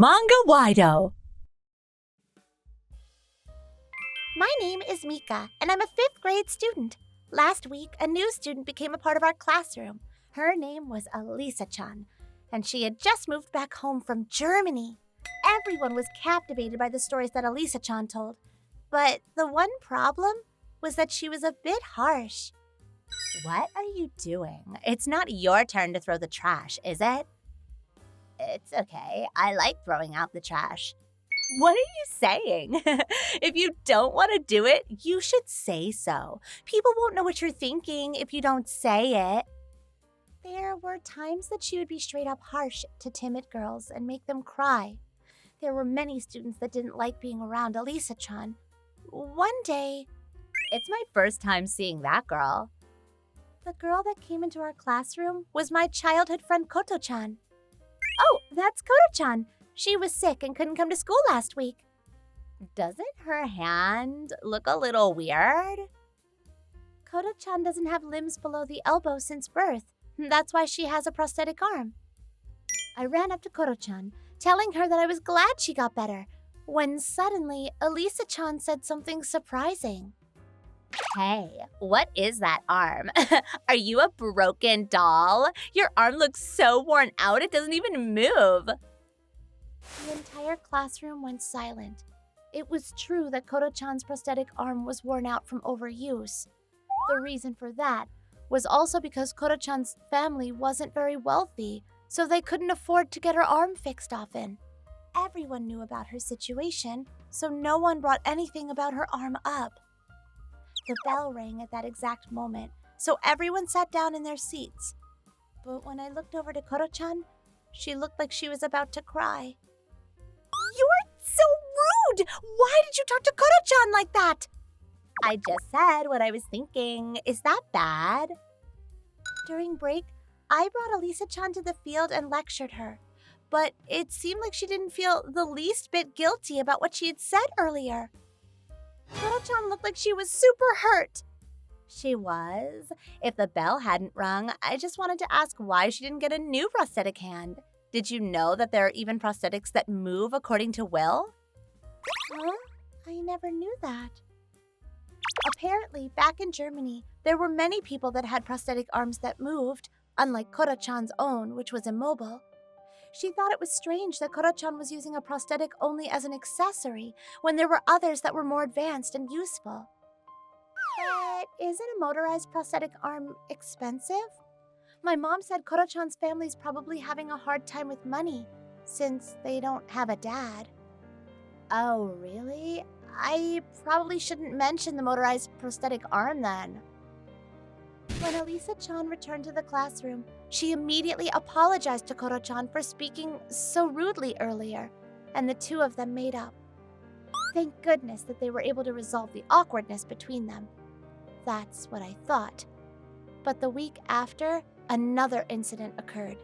Manga-Waido. My name is Mika, and I'm a 5th grade student. Last week, a new student became a part of our classroom. Her name was Elisa-chan, and she had just moved back home from Germany. Everyone was captivated by the stories that Elisa-chan told. But the one problem was that she was a bit harsh. What are you doing? It's not your turn to throw the trash, is it? It's okay. I like throwing out the trash. What are you saying? If you don't want to do it, you should say so. People won't know what you're thinking if you don't say it. There were times that she would be straight up harsh to timid girls and make them cry. There were many students that didn't like being around Elisa-chan. One day, it's my first time seeing that girl. The girl that came into our classroom was my childhood friend Koto-chan. Oh, that's Koto-chan. She was sick and couldn't come to school last week. Doesn't her hand look a little weird? Koto-chan doesn't have limbs below the elbow since birth. That's why she has a prosthetic arm. I ran up to Koto-chan, telling her that I was glad she got better, when suddenly Elisa-chan said something surprising. Hey, what is that arm? Are you a broken doll? Your arm looks so worn out it doesn't even move. The entire classroom went silent. It was true that Koto-chan's prosthetic arm was worn out from overuse. The reason for that was also because Koto-chan's family wasn't very wealthy, so they couldn't afford to get her arm fixed often. Everyone knew about her situation, so no one brought anything about her arm up. The bell rang at that exact moment, so everyone sat down in their seats. But when I looked over to Koto-chan, she looked like she was about to cry. You're so rude! Why did you talk to Koto-chan like that? I just said what I was thinking. Is that bad? During break, I brought Elisa-chan to the field and lectured her. But it seemed like she didn't feel the least bit guilty about what she had said earlier. Koto-chan looked like she was super hurt. She was. If the bell hadn't rung, I just wanted to ask why she didn't get a new prosthetic hand. Did you know that there are even prosthetics that move according to will? Huh? I never knew that. Apparently, back in Germany, there were many people that had prosthetic arms that moved, unlike Koto-chan's own, which was immobile. She thought it was strange that Koto-chan was using a prosthetic only as an accessory when there were others that were more advanced and useful. But isn't a motorized prosthetic arm expensive? My mom said Koto-chan's family's probably having a hard time with money since they don't have a dad. Oh, really? I probably shouldn't mention the motorized prosthetic arm then. When Elisa-chan returned to the classroom, she immediately apologized to Koto-chan for speaking so rudely earlier, and the two of them made up. Thank goodness that they were able to resolve the awkwardness between them. That's what I thought. But the week after, another incident occurred.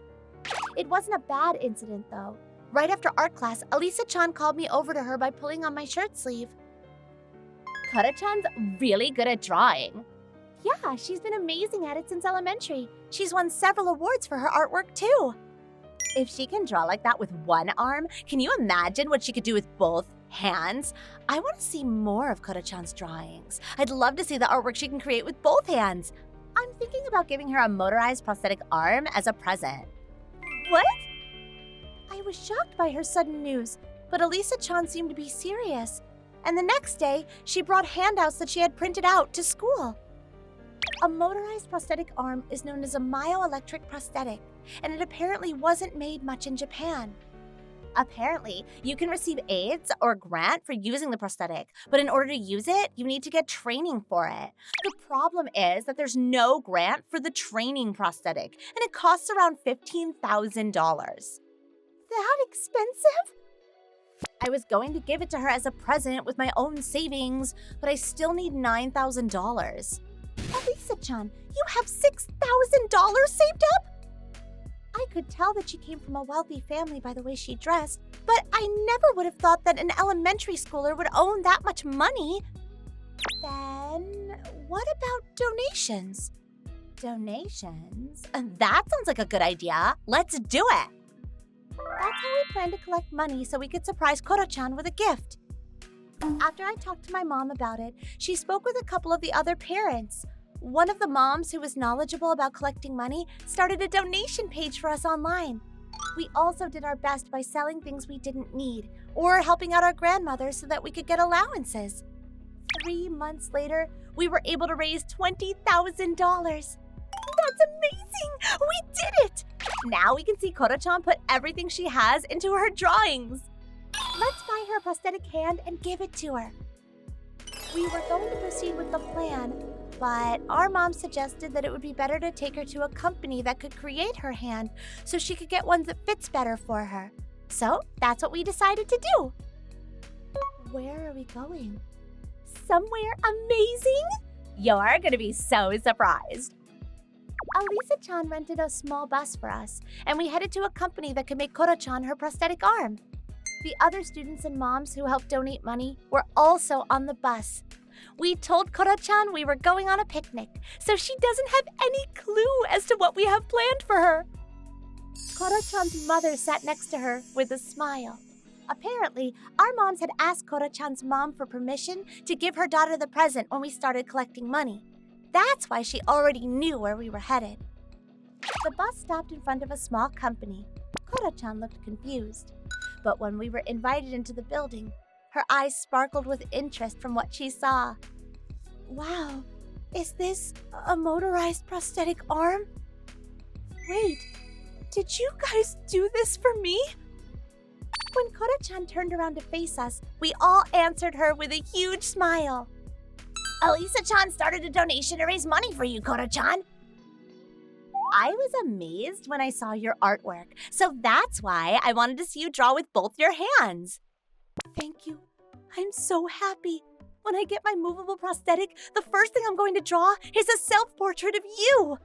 It wasn't a bad incident, though. Right after art class, Elisa-chan called me over to her by pulling on my shirt sleeve. Koto-chan's really good at drawing. Yeah, she's been amazing at it since elementary. She's won several awards for her artwork, too. If she can draw like that with one arm, can you imagine what she could do with both hands? I want to see more of Koto-chan's drawings. I'd love to see the artwork she can create with both hands. I'm thinking about giving her a motorized prosthetic arm as a present. What? I was shocked by her sudden news, but Elisa-chan seemed to be serious. And the next day, she brought handouts that she had printed out to school. A motorized prosthetic arm is known as a myoelectric prosthetic, and it apparently wasn't made much in Japan. Apparently, you can receive aids or grant for using the prosthetic, but in order to use it, you need to get training for it. The problem is that there's no grant for the training prosthetic, and it costs around $15,000. That expensive? I was going to give it to her as a present with my own savings, but I still need $9,000. Elisa-chan, you have $6,000 saved up? I could tell that she came from a wealthy family by the way she dressed, but I never would have thought that an elementary schooler would own that much money. Then, what about donations? Donations? That sounds like a good idea. Let's do it. That's how we planned to collect money so we could surprise Koro-chan with a gift. After I talked to my mom about it, she spoke with a couple of the other parents. One of the moms who was knowledgeable about collecting money started a donation page for us online. We also did our best by selling things we didn't need or helping out our grandmother so that we could get allowances. 3 months later, we were able to raise $20,000. That's amazing! We did it! Now we can see Koro-chan put everything she has into her drawings. Let's buy her a prosthetic hand and give it to her. We were going to proceed with the plan, but our mom suggested that it would be better to take her to a company that could create her hand so she could get one that fits better for her. So that's what we decided to do. Where are we going? Somewhere amazing? You're gonna be so surprised. Elisa-chan rented a small bus for us, and we headed to a company that could make Koro-chan her prosthetic arm. The other students and moms who helped donate money were also on the bus. We told Koro-chan we were going on a picnic, so she doesn't have any clue as to what we have planned for her. Koro-chan's mother sat next to her with a smile. Apparently, our moms had asked Koro-chan's mom for permission to give her daughter the present when we started collecting money. That's why she already knew where we were headed. The bus stopped in front of a small company. Koro-chan looked confused. But when we were invited into the building, her eyes sparkled with interest from what she saw. Wow, is this a motorized prosthetic arm? Wait, did you guys do this for me? When Koro-chan turned around to face us, we all answered her with a huge smile. Elisa-chan started a donation to raise money for you, Koro-chan. I was amazed when I saw your artwork, so that's why I wanted to see you draw with both your hands. Thank you. I'm so happy. When I get my movable prosthetic, the first thing I'm going to draw is a self-portrait of you.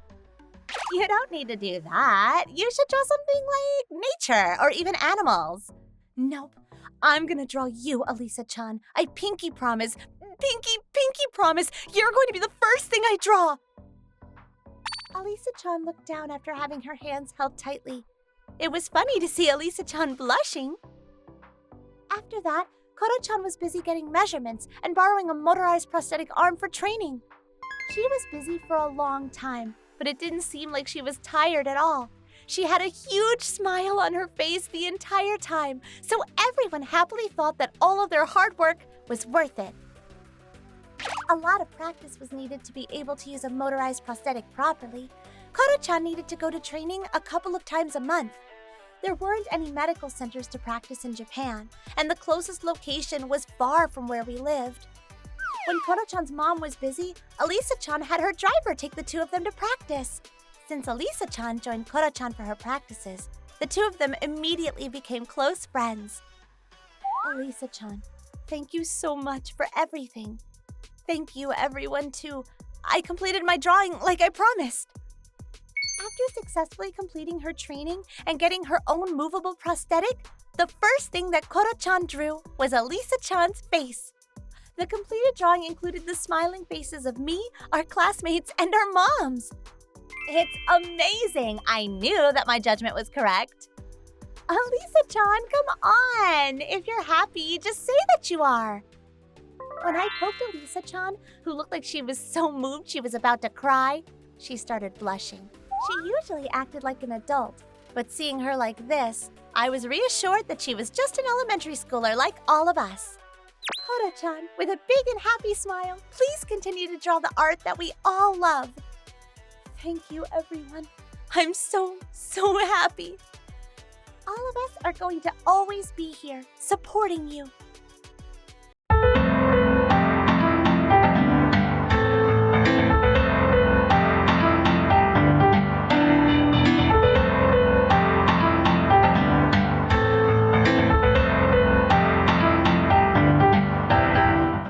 You don't need to do that. You should draw something like nature or even animals. Nope. I'm gonna draw you, Elisa-chan. I pinky promise. Pinky promise. You're going to be the first thing I draw. Elisa-chan looked down after having her hands held tightly. It was funny to see Elisa-chan blushing. After that, Koro-chan was busy getting measurements and borrowing a motorized prosthetic arm for training. She was busy for a long time, but it didn't seem like she was tired at all. She had a huge smile on her face the entire time, so everyone happily thought that all of their hard work was worth it. A lot of practice was needed to be able to use a motorized prosthetic properly. Koro-chan needed to go to training a couple of times a month. There weren't any medical centers to practice in Japan, and the closest location was far from where we lived. When Koro-chan's mom was busy, Elisa-chan had her driver take the two of them to practice. Since Elisa-chan joined Koro-chan for her practices, the two of them immediately became close friends. Elisa-chan, thank you so much for everything. Thank you, everyone, too. I completed my drawing like I promised. After successfully completing her training and getting her own movable prosthetic, the first thing that Koro-chan drew was Elisa-chan's face. The completed drawing included the smiling faces of me, our classmates, and our moms. It's amazing! I knew that my judgment was correct. Elisa-chan, come on! If you're happy, just say that you are. When I poked Elisa-chan, who looked like she was so moved she was about to cry, she started blushing. She usually acted like an adult, but seeing her like this, I was reassured that she was just an elementary schooler like all of us. Koro-chan, with a big and happy smile, please continue to draw the art that we all love. Thank you, everyone. I'm so happy. All of us are going to always be here, supporting you.